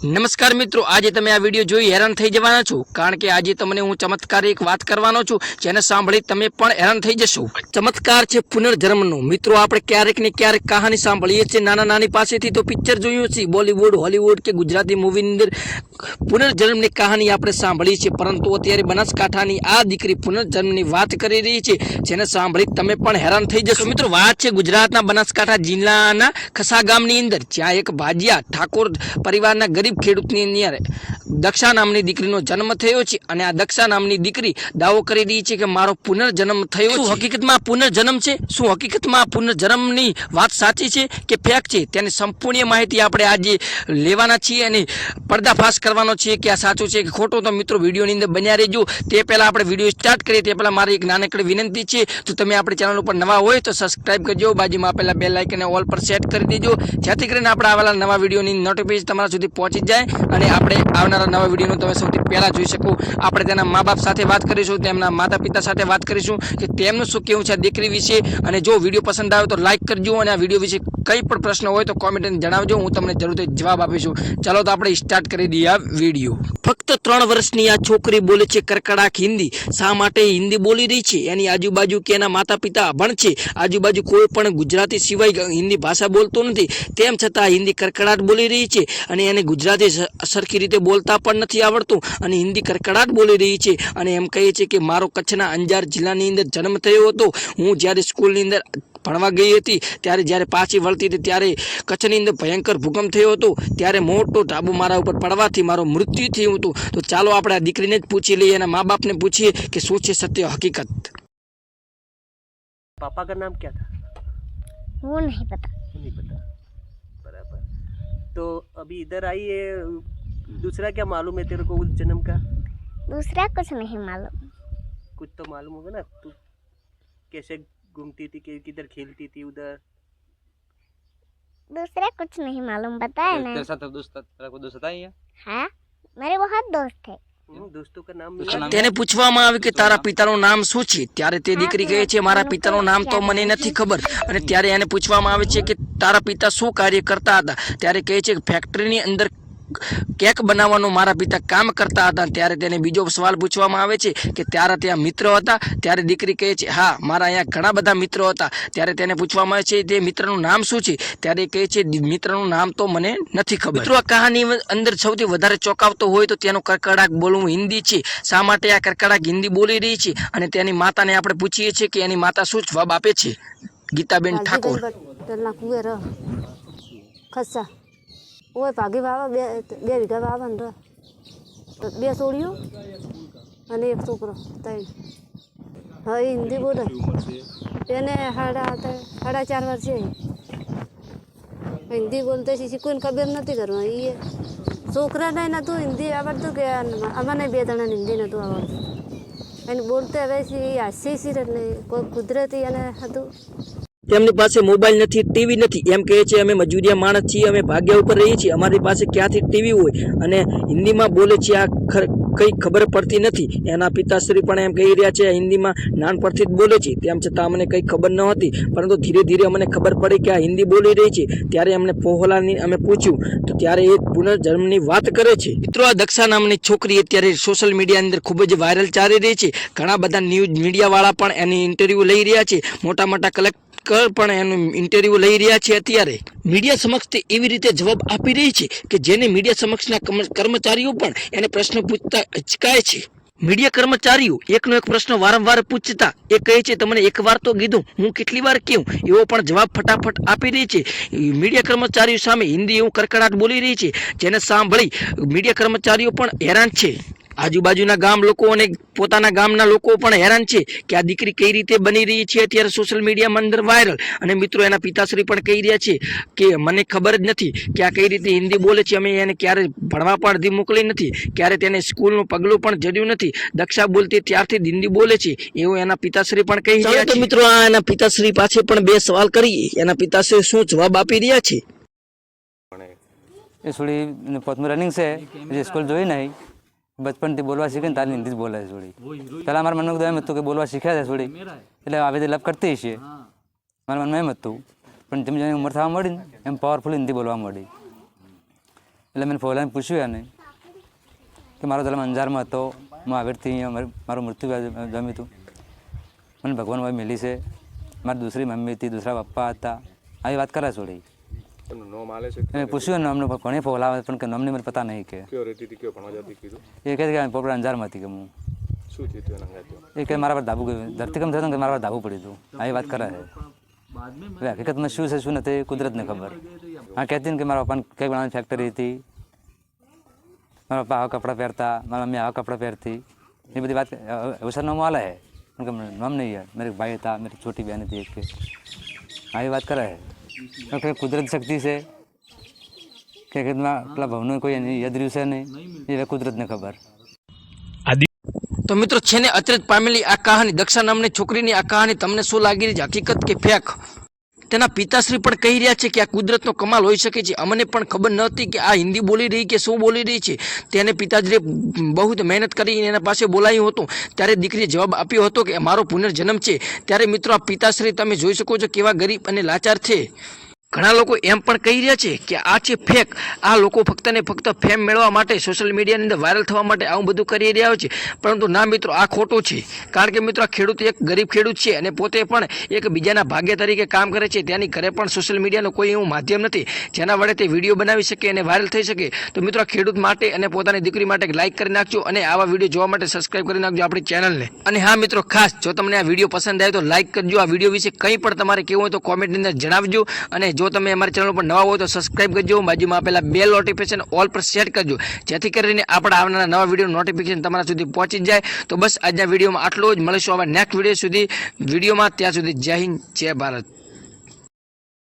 નમસ્કાર મિત્રો, આજે તમે આ વિડીયો જોઈ હેરાન થઈ જવાના છો, કારણ કે આજે તમને હું ચમત્કાર એક વાત કરવાનો છું જેને સાંભળી તમે પણ હેરાન થઈ જશો. ચમત્કાર છે પુનર્જન્મનો. મિત્રો, આપણે ક્યારેક ને ક્યારેક કહાની સાંભળીએ છીએ નાના નાની પાસેથી, તો પિક્ચર જોયું છે બોલીવુડ, હોલીવુડ કે ગુજરાતી મૂવીની અંદર પુનર્જન્મની કહાની આપણે સાંભળી છે, પરંતુ અત્યારે બનાસકાંઠાની આ દીકરી પુનર્જન્મની વાત કરી રહી છે જેને સાંભળી તમે પણ હેરાન થઈ જશો. મિત્રો, વાત છે ગુજરાતના બનાસકાંઠા જિલ્લાના ખસા ગામની અંદર, જ્યાં એક ભાજિયા ઠાકોર પરિવારના ગરીબ ખેડૂતની અંદર દક્ષા નામની દીકરીનો જન્મ થયો છે, અને આ દક્ષા નામની દીકરી દાવો કરી રહી છે કે મારો પુનર્જન્મ થયો છે. હકીકતમાં પુનર્જન્મ છે? શું હકીકતમાં પુનર્જન્મની વાત સાચી છે કે ફેક છે? તેની સંપૂર્ણ માહિતી આપણે આજે લેવાના છીએ અને પર્દાફાશ કરવાનો છે કે આ સાચું છે કે ખોટું. તો મિત્રો, વિડીયોની અંદર બન્યા રહેજો. તે પહેલાં આપણે વિડીયો સ્ટાર્ટ કરીએ તે પહેલાં મારી એક નાનકડી વિનંતી છે, તો તમે આપણી ચેનલ ઉપર નવા હોય તો સબસ્ક્રાઇબ કરજો, બાજુમાં આપેલા બેલ આઇકનને ઓલ પર સેટ કરી દેજો, જેથી કરીને આપણે આવેલા નવા વિડીયોની નોટિફિકેશન તમારા સુધી પહોંચી જાય અને આપણે આવનારા નવા વિડીયોનું તમે સૌથી પહેલાં જોઈ શકો. આપણે તેના મા બાપ સાથે વાત કરીશું, તેમના માતા પિતા સાથે વાત કરીશું કે તેમનું શું કહેવું છે આ દીકરી વિશે. અને જો વિડીયો પસંદ આવે તો લાઇક કરજો, અને આ વિડીયો વિશે કંઈ પણ પ્રશ્ન હોય તો કોમેન્ટમાં જણાવજો, હું તમને જરૂરથી જવાબ આપીશું. ચાલો તો આપણે સ્ટાર્ટ કરી દઈએ આ વિડીયો. ફક્ત 3 વર્ષની આ છોકરી બોલે છે કરકડાક હિન્દી. શા માટે હિન્દી બોલી રહી છે? એની આજુબાજુ કે એના માતા પિતા અભણ છે? આજુબાજુ કોઈ પણ ગુજરાતી સિવાય હિન્દી ભાષા બોલતો નથી, તેમ છતાં હિન્દી કરકડાટ બોલી રહી છે, અને એને ગુજરાતી સરખી રીતે બોલતા પણ નથી આવડતું અને હિન્દી કરકડાટ બોલી રહી છે. અને એમ કહે છે કે મારો કચ્છના અંજાર જિલ્લાની અંદર જન્મ થયો હતો. હું જ્યારે સ્કૂલની અંદર ભણવા ગઈ હતી ત્યારે જ્યારે પાછી વળતી હતી ત્યારે કચ્છની અંદર ભયંકર ભૂકંપ થયો હતો, ત્યારે મોટો ઢાબુ મારા ઉપર પડવાથી મારું મૃત્યુ થયું હતું. તો ચાલો આપણે આ દીકરીને જ પૂછી લઈએ, એના મા બાપને પૂછીએ કે શું છે સત્ય હકીકત. पापा का नाम क्या था? वो नहीं पता। नहीं पता, बराबर. तो अभी इधर आई है, दूसरा क्या मालूम है तेरे को उस जन्म का? दूसरा कुछ नहीं मालूम। कुछ तो मालूम होगा ना. तू कैसे घूमती थी, किधर खेलती थी उधर? दूसरा कुछ नहीं मालूम, बताया ना. तेरे साथ दोस्त तेरा कोई दोस्त था यहाँ? हाँ, मेरे बहुत दोस्त थे. दोस्तों का नाम તેને પૂછવામાં આવ્યું કે તારા પિતાનું નામ શું છે, ત્યારે તે દીકરી કહે છે મારા પિતાનું નામ તો મને નથી ખબર. અને ત્યારે એને પૂછવામાં આવે છે કે તારા પિતા શું કાર્ય કરતા હતા, ત્યારે કહે છે કે ફેક્ટરીની અંદર કેક બનાવવાનું મારા પિતા કામ કરતા હતા. ત્યારે તેને બીજો સવાલ પૂછવામાં આવે છે કે તારા ત્યાં મિત્ર હતા, ત્યારે દીકરી કહે છે હા, મારા અહીંયા ઘણા બધા મિત્રો હતા. ત્યારે તેને પૂછવામાં આવે છે તે મિત્રનું નામ શું છે, ત્યારે કહે છે મિત્રનું નામ તો મને નથી ખબર. મિત્રો, આ કહાની અંદર સૌથી વધારે ચોંકાવતો હોય તો તેનું કરકડાક બોલવું હિન્દી છે. શા માટે આ કરકડાક હિન્દી બોલી રહી છે, અને તેની માતાને આપણે પૂછીએ છીએ કે એની માતા શું જવાબ આપે છે. ગીતાબેન ઠાકોર. ખસ્સા ઓય ભાગી વાવા બે વીઘા વાવા ને 2 છોડીઓ અને 1 છોકરો 3. હા, હિન્દી બોલે. એને 4.5 વર્ષે હિન્દી બોલતે કોઈને ખબર નથી કરવા. એ છોકરાને નહોતું હિન્દી આવડતું કે અમને 2 જણાને હિન્દી નહોતું આવડતું. એને બોલતે હવે હાસ્ય સિરત નહીં, કોઈ કુદરતી એને હતું. તેમની પાસે મોબાઈલ નથી, ટીવી નથી. એમ કહે છે અમે મજૂરિયા માણસ છીએ, અમે ભાગ્ય ઉપર રહીએ છીએ, અમારી પાસે ક્યાંથી ટીવી હોય, અને હિન્દીમાં બોલે છે આ કંઈ ખબર પડતી નથી. એના પિતાશ્રી પણ એમ કહી રહ્યા છે હિન્દીમાં નાનપણથી જ બોલે છે, તેમ છતાં અમને કંઈ ખબર ન હતી, પરંતુ ધીરે ધીરે અમને ખબર પડી કે આ હિન્દી બોલી રહી છે. ત્યારે અમને પોહલાની અમે પૂછ્યું તો ત્યારે એ પુનર્જન્મની વાત કરે છે. મિત્રો, આ દક્ષા નામની છોકરી અત્યારે સોશિયલ મીડિયા અંદર ખૂબ જ વાયરલ ચાલી રહી છે. ઘણા બધા ન્યૂઝ મીડિયાવાળા પણ એની ઇન્ટરવ્યૂ લઈ રહ્યા છે. મોટા મોટા પણ એનું ઇન્ટરવ્યુ લઈ રહ્યા છે. અત્યારે મીડિયા સમક્ષ તે એવી રીતે જવાબ આપી રહી છે કે જેને મીડિયા સમક્ષના કર્મચારીઓ પણ એને પ્રશ્ન પૂછતા અચકાય છે. મીડિયા કર્મચારીઓ એકનો એક પ્રશ્ન વારંવાર પૂછતા એ કહે છે તમને એકવાર તો કીધું, હું કેટલી વાર કહું, એવો પણ જવાબ ફટાફટ આપી રહી છે. મીડિયા કર્મચારીઓ સામે હિન્દી એવું કડકડાટ બોલી રહી છે, જેને સાંભળી મીડિયા કર્મચારીઓ પણ હેરાન છે. આજુબાજુના ગામ લોકો અને પોતાના ગામના લોકો પણ હેરાન છે કે આ દીકરી કઈ રીતે બની રહી છે અત્યારે સોશિયલ મીડિયામાં અંદર વાયરલ. અને મિત્રો, એના પિતાશ્રી પણ કહી રહ્યા છે કે મને ખબર જ નથી કે આ કઈ રીતે હિન્દી બોલે છે. અમે એને ક્યારે ભણવા પણ અડધી મોકલી નથી, ક્યારે તેને સ્કૂલનું પગલું પણ જડ્યું નથી. દક્ષા બોલતી ત્યારથી હિન્દી બોલે છે એવું એના પિતાશ્રી પણ કહી રહ્યા છે. મિત્રો, આ એના પિતાશ્રી પાસે પણ 2 સવાલ કરીએ, એના પિતાશ્રી શું જવાબ આપી રહ્યા છે. એ થોડી પોતનું રનિંગ છે, સ્કૂલ જોઈ નહીં, બચપનથી બોલવા શીખે ને તારી હિન્દી જ બોલે છે થોડી. પહેલાં મારા મનમાં એમ હતું કે બોલવા શીખ્યા છે થોડી, એટલે આવી રીતે લપ કરતી છે. મારા મનમાં એમ હતું, પણ જેમ જેમ ઉંમર થવા મળી ને એમ પાવરફુલ હિન્દી બોલવા મળી. એટલે મેં ફોલાને પૂછ્યું એને કે મારો જન્મ અંજારમાં હતો, હું આવી રીતે અહીંયા મારું મૃત્યુ જમ્યું હતું, મને ભગવાન ભાઈ મિલી છે, મારી દૂસરી મમ્મી હતી, દૂસરા પપ્પા હતા, આવી વાત કરે છોડી. મેં પૂછ્યું નામનું ઘણી ફોલાવે પણ કે નામની મને પતા નહીં કે એ કહે કે પોપડા અંજારમાં હતી કે હું એ કે મારા પર ધાબુ ધરતીકંપ થયો કે મારા પર ધાબુ પડ્યું હતું, આવી વાત કરે છે. હવે હકીકતમાં શું છે શું નથી કુદરતને ખબર. હા કહેતી ને કે મારા પપ્પાને કંઈ બનાવવાની ફેક્ટરી હતી, મારા પપ્પા આવા કપડાં પહેરતા, મારી મમ્મી આવા કપડાં પહેરતી, એ બધી વાત અવસર નામ હાલે છે પણ કે નામ નહીં યાર, મેરી ભાઈ હતા, મેરી છોટી બહેન હતી એક, આવી વાત કરે છે. કે કુદરત શક્તિ છે કે પેલા ભવનું કોઈ યાદ રહ્યું છે નહીં, એ કુદરતને ખબર. તો મિત્રો છે ને અચરજ પામેલી આ કહાની, દક્ષા નામની છોકરીની આ કહાની તમને શું લાગી રહી છે, હકીકત કે ફેક? તેના પિતાશ્રી પણ કહી રહ્યા છે કે આ કુદરતનો કમાલ હોઈ શકે છે. અમને પણ ખબર નહોતી કે આ હિન્દી બોલી રહી કે શું બોલી રહી છે. તેને પિતાશ્રીએ બહુ મહેનત કરીને એના પાસે બોલાયું હતું, ત્યારે દીકરીએ જવાબ આપ્યો હતો કે મારો પુનર્જન્મ છે. ત્યારે મિત્રો આ પિતાશ્રી તમે જોઈ શકો છો કેવા ગરીબ અને લાચાર છે. ઘણા લોકો એમ પણ કહી રહ્યા છે કે આ છે ફેક, આ લોકો ફક્ત ને ફક્ત ફેમ મેળવવા માટે, સોશિયલ મીડિયાની અંદર વાયરલ થવા માટે આવું બધું કરી રહ્યા છે. પરંતુ ના મિત્રો, આ ખોટું છે. કારણ કે મિત્રો આ ખેડૂત એક ગરીબ ખેડૂત છે અને પોતે પણ એક બીજાના ભાગ્ય તરીકે કામ કરે છે. તેની ઘરે પણ સોશિયલ મીડિયાનું કોઈ એવું માધ્યમ નથી જેના વડે તે વિડીયો બનાવી શકે અને વાયરલ થઈ શકે. તો મિત્રો આ ખેડૂત માટે અને પોતાની દીકરી માટે લાઇક કરી નાખજો અને આવા વિડીયો જોવા માટે સબસ્ક્રાઇબ કરી નાખજો આપણી ચેનલને. અને હા મિત્રો, ખાસ જો તમને આ વિડીયો પસંદ આવે તો લાઇક કરજો. આ વિડીયો વિશે કંઈ પણ તમારે કહેવું હોય તો કોમેન્ટની અંદર જણાવજો. અને જો તમે અમારી ચેનલ પર નવા હોય તો સબસ્ક્રાઇબ કરજો, બાજુમાં આપેલા બેલ નોટિફિકેશન ઓલ પર સેટ કરજો, જેથી કરીને આપણા આવનારા નવા વિડીયો નોટિફિકેશન તમારા સુધી પહોંચી જાય. તો બસ આજના વિડીયોમાં આટલું જ. મળીશું હવે નેક્સ્ટ વિડીયો સુધી વિડીયોમાં. ત્યાં સુધી જય હિન્દ, જય ભારત.